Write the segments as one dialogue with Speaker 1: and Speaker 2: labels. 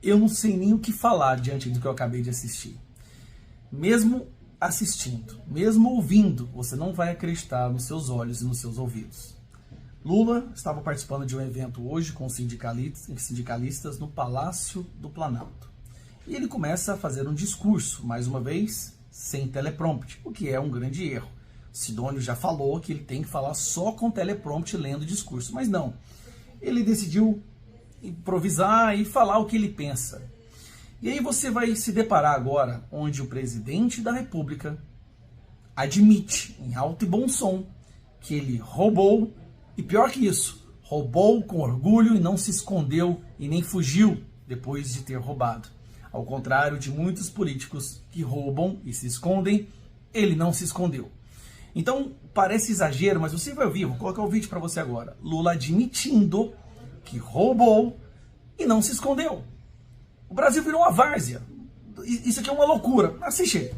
Speaker 1: Eu não sei nem o que falar diante do que eu acabei de assistir. Mesmo assistindo, mesmo ouvindo, você não vai acreditar nos seus olhos e nos seus ouvidos. Lula estava participando de um evento hoje com sindicalistas no Palácio do Planalto. E ele começa a fazer um discurso, mais uma vez, sem teleprompter, o que é um grande erro. Sidônio já falou que ele tem que falar só com teleprompter lendo o discurso, mas não. Ele decidiu improvisar e falar o que ele pensa. E aí você vai se deparar agora onde o presidente da República admite, em alto e bom som, que ele roubou, e pior que isso, roubou com orgulho e não se escondeu e nem fugiu depois de ter roubado. Ao contrário de muitos políticos que roubam e se escondem, ele não se escondeu. Então, parece exagero, mas você vai ouvir, vou colocar o vídeo para você agora. Lula admitindo que roubou e não se escondeu. O Brasil virou uma várzea. Isso aqui é uma loucura. Assiste.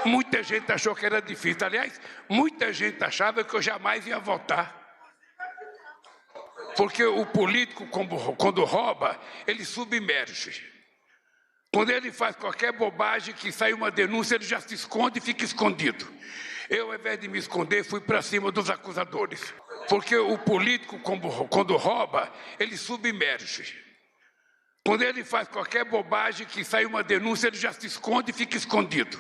Speaker 2: Muita gente achou que era difícil. Aliás, muita gente achava que eu jamais ia votar. Porque o político, quando rouba, ele submerge. Quando ele faz qualquer bobagem, que sai uma denúncia, ele já se esconde e fica escondido. Eu, ao invés de me esconder, fui para cima dos acusadores. Porque o político, quando rouba, ele submerge. Quando ele faz qualquer bobagem, que sai uma denúncia, ele já se esconde e fica escondido.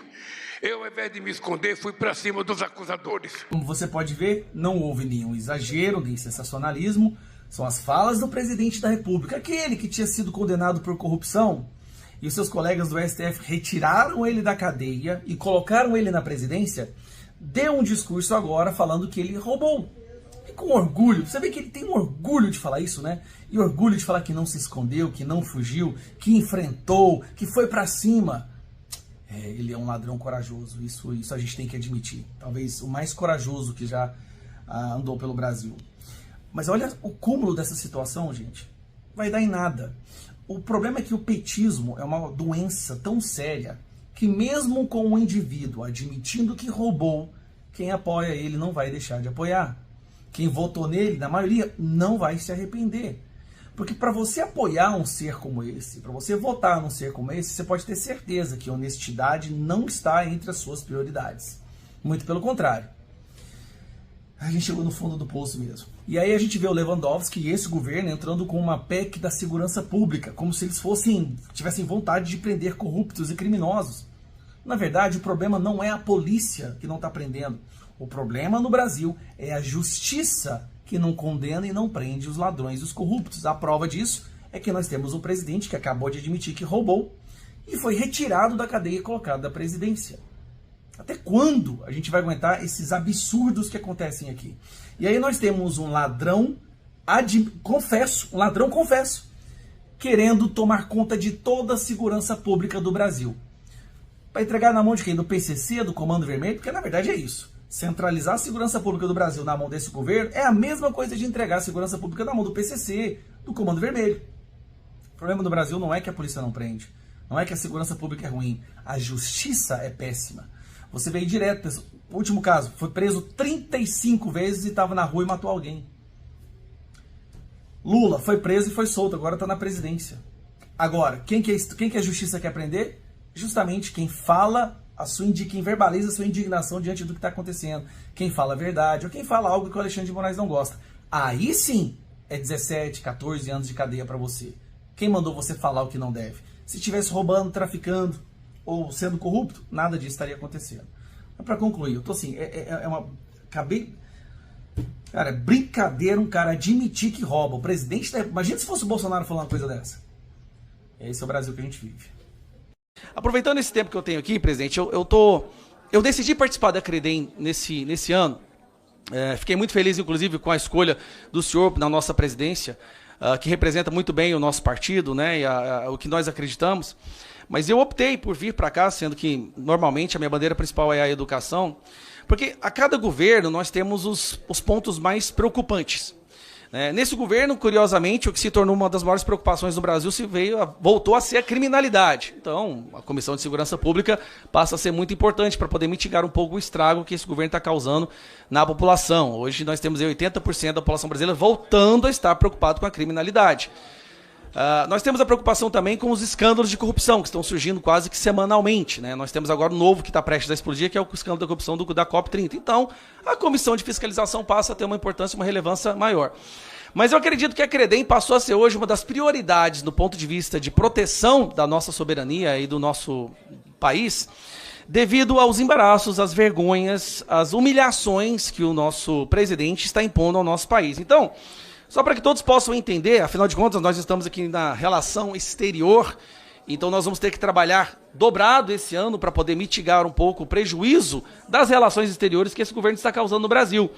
Speaker 2: Eu, ao invés de me esconder, fui para cima dos acusadores.
Speaker 1: Como você pode ver, não houve nenhum exagero, nem sensacionalismo. São as falas do presidente da República, aquele que tinha sido condenado por corrupção, e os seus colegas do STF retiraram ele da cadeia e colocaram ele na presidência, deu um discurso agora falando que ele roubou. E com orgulho, você vê que ele tem um orgulho de falar isso, né? E orgulho de falar que não se escondeu, que não fugiu, que enfrentou, que foi pra cima. Ele é um ladrão corajoso, isso a gente tem que admitir. Talvez o mais corajoso que já andou pelo Brasil. Mas olha o cúmulo dessa situação, gente. Vai dar em nada. O problema é que o petismo é uma doença tão séria que mesmo com o indivíduo admitindo que roubou, quem apoia ele não vai deixar de apoiar. Quem votou nele, na maioria, não vai se arrepender. Porque para você apoiar um ser como esse, para você votar num ser como esse, você pode ter certeza que a honestidade não está entre as suas prioridades. Muito pelo contrário. A gente chegou no fundo do poço mesmo. E aí a gente vê o Lewandowski e esse governo entrando com uma PEC da segurança pública, como se eles tivessem vontade de prender corruptos e criminosos. Na verdade, o problema não é a polícia que não está prendendo. O problema no Brasil é a justiça que não condena e não prende os ladrões e os corruptos. A prova disso é que nós temos um presidente que acabou de admitir que roubou e foi retirado da cadeia e colocado da presidência. Até quando a gente vai aguentar esses absurdos que acontecem aqui? E aí nós temos um ladrão confesso, querendo tomar conta de toda a segurança pública do Brasil. Para entregar na mão de quem? Do PCC, do Comando Vermelho? Porque na verdade é isso. Centralizar a segurança pública do Brasil na mão desse governo é a mesma coisa de entregar a segurança pública na mão do PCC, do Comando Vermelho. O problema do Brasil não é que a polícia não prende, não é que a segurança pública é ruim, a justiça é péssima. Você veio direto, o último caso, foi preso 35 vezes e estava na rua e matou alguém. Lula foi preso e foi solto, agora está na presidência. Agora, quem que a justiça quer prender? Justamente quem fala quem verbaliza a sua indignação diante do que está acontecendo. Quem fala a verdade ou quem fala algo que o Alexandre de Moraes não gosta. Aí sim é 17, 14 anos de cadeia para você. Quem mandou você falar o que não deve? Se estivesse roubando, traficando ou sendo corrupto, nada disso estaria acontecendo. Mas para concluir, eu tô assim, cara, é brincadeira um cara admitir que rouba. O presidente imagina se fosse o Bolsonaro falando uma coisa dessa. Esse é o Brasil que a gente vive.
Speaker 3: Aproveitando esse tempo que eu tenho aqui, presidente, eu decidi participar da Credem nesse ano. Fiquei muito feliz, inclusive, com a escolha do senhor na nossa presidência, que representa muito bem o nosso partido, né, e o que nós acreditamos. Mas eu optei por vir para cá, sendo que normalmente a minha bandeira principal é a educação, porque a cada governo nós temos os pontos mais preocupantes. Nesse governo, curiosamente, o que se tornou uma das maiores preocupações do Brasil voltou a ser a criminalidade. Então, a Comissão de Segurança Pública passa a ser muito importante para poder mitigar um pouco o estrago que esse governo está causando na população. Hoje nós temos 80% da população brasileira voltando a estar preocupado com a criminalidade. Nós temos a preocupação também com os escândalos de corrupção, que estão surgindo quase que semanalmente, né? Nós temos agora um novo que está prestes a explodir, que é o escândalo da corrupção da COP30. Então, a comissão de fiscalização passa a ter uma importância, uma relevância maior. Mas eu acredito que a CREDEM passou a ser hoje uma das prioridades do ponto de vista de proteção da nossa soberania e do nosso país, devido aos embaraços, às vergonhas, às humilhações que o nosso presidente está impondo ao nosso país. Então, só para que todos possam entender, afinal de contas, nós estamos aqui na relação exterior, então nós vamos ter que trabalhar dobrado esse ano para poder mitigar um pouco o prejuízo das relações exteriores que esse governo está causando no Brasil.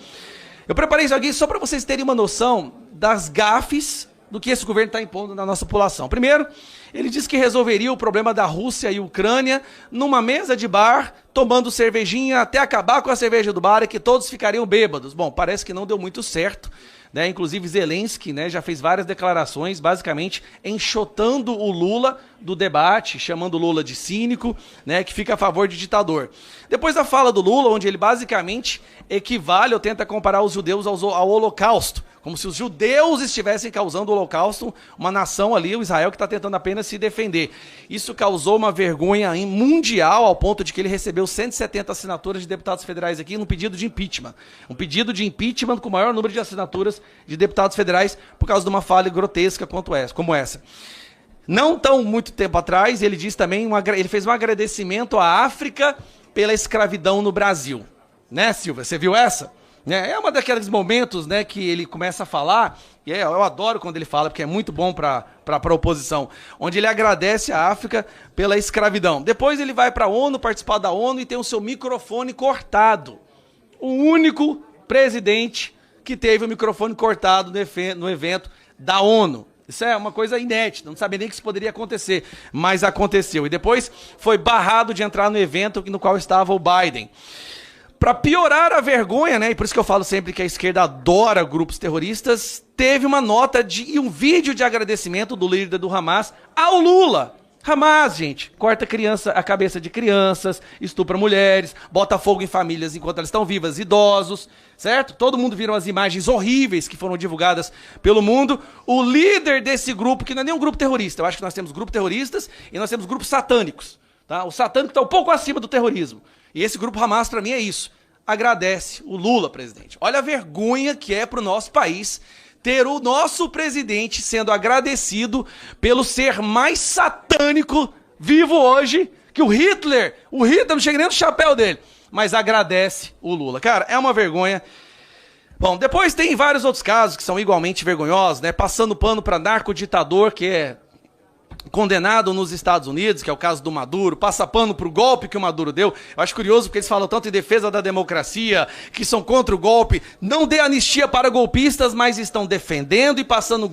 Speaker 3: Eu preparei isso aqui só para vocês terem uma noção das gafes do que esse governo está impondo na nossa população. Primeiro, ele disse que resolveria o problema da Rússia e Ucrânia numa mesa de bar, tomando cervejinha até acabar com a cerveja do bar e que todos ficariam bêbados. Bom, parece que não deu muito certo, né? Inclusive Zelensky, né, já fez várias declarações, basicamente enxotando o Lula do debate, chamando o Lula de cínico, né, que fica a favor de ditador. Depois da fala do Lula, onde ele basicamente equivale ou tenta comparar os judeus ao Holocausto, como se os judeus estivessem causando o Holocausto, uma nação ali, o Israel, que está tentando apenas se defender. Isso causou uma vergonha mundial, ao ponto de que ele recebeu 170 assinaturas de deputados federais aqui num pedido de impeachment. Um pedido de impeachment com o maior número de assinaturas de deputados federais por causa de uma falha grotesca como essa. Não tão muito tempo atrás, ele disse também, ele fez um agradecimento à África pela escravidão no Brasil. Né, Silvia? Você viu essa? É um daqueles momentos, né, que ele começa a falar, e eu adoro quando ele fala, porque é muito bom para a oposição, onde ele agradece a África pela escravidão. Depois ele vai para a ONU, participar da ONU e tem o seu microfone cortado. O único presidente que teve o microfone cortado no evento da ONU. Isso é uma coisa inédita, não sabia nem que isso poderia acontecer, mas aconteceu. E depois foi barrado de entrar no evento no qual estava o Biden. Para piorar a vergonha, né, e por isso que eu falo sempre que a esquerda adora grupos terroristas, teve uma nota e um vídeo de agradecimento do líder do Hamas ao Lula. Hamas, gente, corta a cabeça de crianças, estupra mulheres, bota fogo em famílias enquanto elas estão vivas, idosos, certo? Todo mundo viram as imagens horríveis que foram divulgadas pelo mundo. O líder desse grupo, que não é nem um grupo terrorista, eu acho que nós temos grupos terroristas e nós temos grupos satânicos. Tá? O satânico está um pouco acima do terrorismo. E esse grupo Hamas, para mim, é isso. Agradece o Lula, presidente. Olha a vergonha que é para o nosso país ter o nosso presidente sendo agradecido pelo ser mais satânico vivo hoje que o Hitler. O Hitler não chega nem no chapéu dele, mas agradece o Lula. Cara, é uma vergonha. Bom, depois tem vários outros casos que são igualmente vergonhosos, né? Passando pano para narcoditador, que é condenado nos Estados Unidos, que é o caso do Maduro, passa pano pro golpe que o Maduro deu. Eu acho curioso porque eles falam tanto em defesa da democracia, que são contra o golpe, não dê anistia para golpistas, mas estão defendendo e passando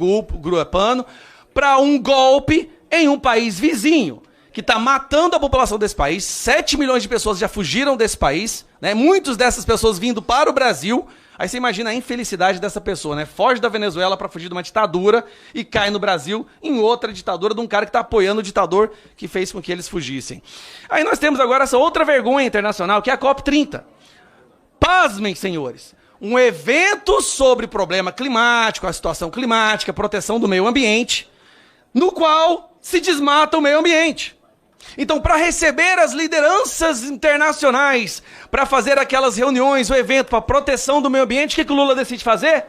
Speaker 3: pano para um golpe em um país vizinho, que está matando a população desse país. 7 milhões de pessoas já fugiram desse país, né? Muitas dessas pessoas vindo para o Brasil. Aí você imagina a infelicidade dessa pessoa, né? Foge da Venezuela para fugir de uma ditadura e cai no Brasil em outra ditadura de um cara que está apoiando o ditador que fez com que eles fugissem. Aí nós temos agora essa outra vergonha internacional, que é a COP30. Pasmem, senhores. Um evento sobre problema climático, a situação climática, proteção do meio ambiente, no qual se desmata o meio ambiente. Então, para receber as lideranças internacionais, para fazer aquelas reuniões, o evento para proteção do meio ambiente, o que o Lula decide fazer?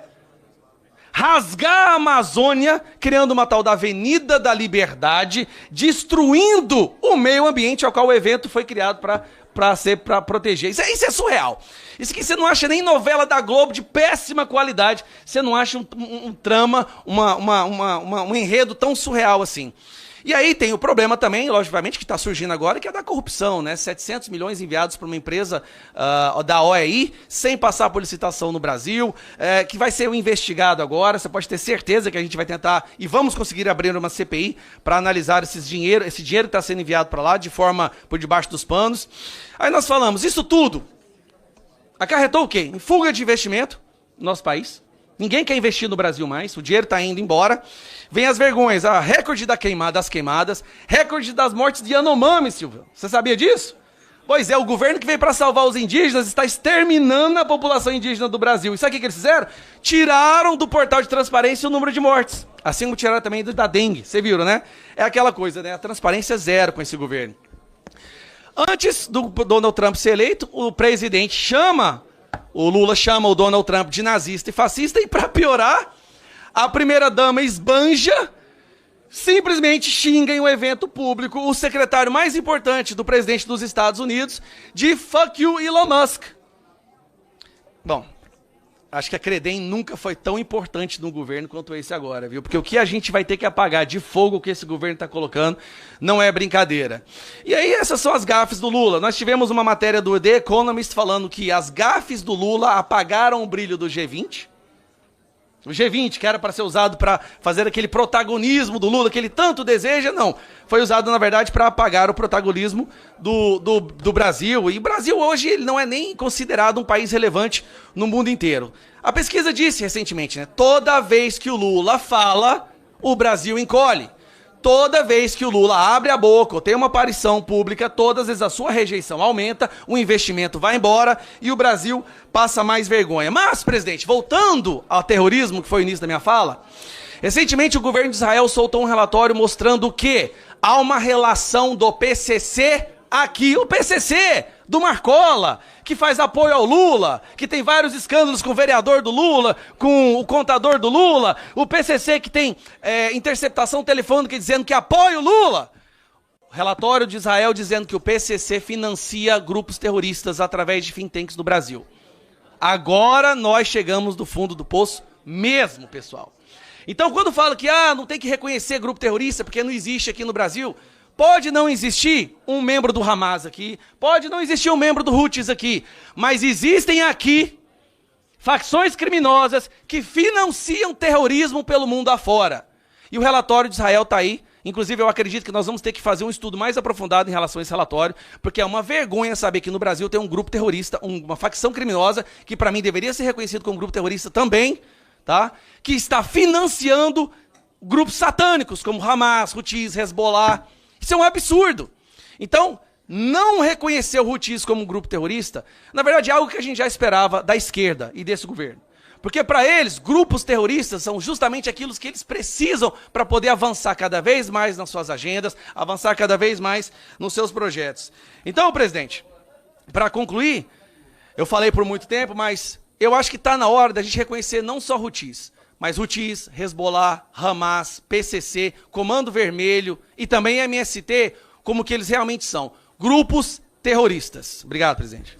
Speaker 3: Rasgar a Amazônia, criando uma tal da Avenida da Liberdade, destruindo o meio ambiente ao qual o evento foi criado para proteger. Isso é surreal. Isso que você não acha nem novela da Globo de péssima qualidade, você não acha um trama, um enredo tão surreal assim. E aí tem o problema também, logicamente, que está surgindo agora, que é da corrupção, né? 700 milhões enviados para uma empresa da OEI, sem passar por licitação no Brasil, que vai ser investigado agora. Você pode ter certeza que a gente vai tentar, e vamos conseguir abrir uma CPI para analisar esse dinheiro que está sendo enviado para lá, de forma por debaixo dos panos. Aí nós falamos, isso tudo acarretou o quê? Em fuga de investimento no nosso país. Ninguém quer investir no Brasil mais, o dinheiro está indo embora. Vem as vergonhas, recorde das queimadas, recorde das mortes de Yanomami, Silvio. Você sabia disso? Pois é, o governo que veio para salvar os indígenas está exterminando a população indígena do Brasil. E sabe o que eles fizeram? Tiraram do portal de transparência o número de mortes. Assim como tiraram também da dengue. Você viram, né? É aquela coisa, né? A transparência zero com esse governo. Antes do Donald Trump ser eleito, o Lula chama o Donald Trump de nazista e fascista. E para piorar, a primeira-dama esbanja, simplesmente xinga em um evento público o secretário mais importante do presidente dos Estados Unidos de fuck you Elon Musk. Bom, acho que a Credem nunca foi tão importante no governo quanto esse agora, viu? Porque o que a gente vai ter que apagar de fogo que esse governo está colocando não é brincadeira. E aí essas são as gafes do Lula. Nós tivemos uma matéria do The Economist falando que as gafes do Lula apagaram o brilho do G20. O G20, que era para ser usado para fazer aquele protagonismo do Lula que ele tanto deseja, não. Foi usado, na verdade, para apagar o protagonismo do Brasil. E o Brasil hoje ele não é nem considerado um país relevante no mundo inteiro. A pesquisa disse recentemente, né? Toda vez que o Lula fala, o Brasil encolhe. Toda vez que o Lula abre a boca ou tem uma aparição pública, todas as vezes a sua rejeição aumenta, o investimento vai embora e o Brasil passa mais vergonha. Mas, presidente, voltando ao terrorismo, que foi o início da minha fala, recentemente o governo de Israel soltou um relatório mostrando que há uma relação do PCC aqui, o PCC do Marcola, que faz apoio ao Lula, que tem vários escândalos com o vereador do Lula, com o contador do Lula, o PCC que tem interceptação telefônica dizendo que apoia o Lula. Relatório de Israel dizendo que o PCC financia grupos terroristas através de think tanks no Brasil. Agora nós chegamos do fundo do poço mesmo, pessoal. Então quando fala que não tem que reconhecer grupo terrorista porque não existe aqui no Brasil, pode não existir um membro do Hamas aqui, pode não existir um membro do Houthis aqui, mas existem aqui facções criminosas que financiam terrorismo pelo mundo afora. E o relatório de Israel está aí. Inclusive, eu acredito que nós vamos ter que fazer um estudo mais aprofundado em relação a esse relatório, porque é uma vergonha saber que no Brasil tem um grupo terrorista, uma facção criminosa, que para mim deveria ser reconhecido como grupo terrorista também, tá? Que está financiando grupos satânicos, como Hamas, Houthis, Hezbollah. Isso é um absurdo. Então, não reconhecer o Houthis como um grupo terrorista, na verdade é algo que a gente já esperava da esquerda e desse governo. Porque para eles, grupos terroristas são justamente aquilo que eles precisam para poder avançar cada vez mais nas suas agendas, avançar cada vez mais nos seus projetos. Então, presidente, para concluir, eu falei por muito tempo, mas eu acho que está na hora da gente reconhecer não só Houthis, mas Houthis, Hezbollah, Hamas, PCC, Comando Vermelho e também MST como que eles realmente são, grupos terroristas. Obrigado, presidente.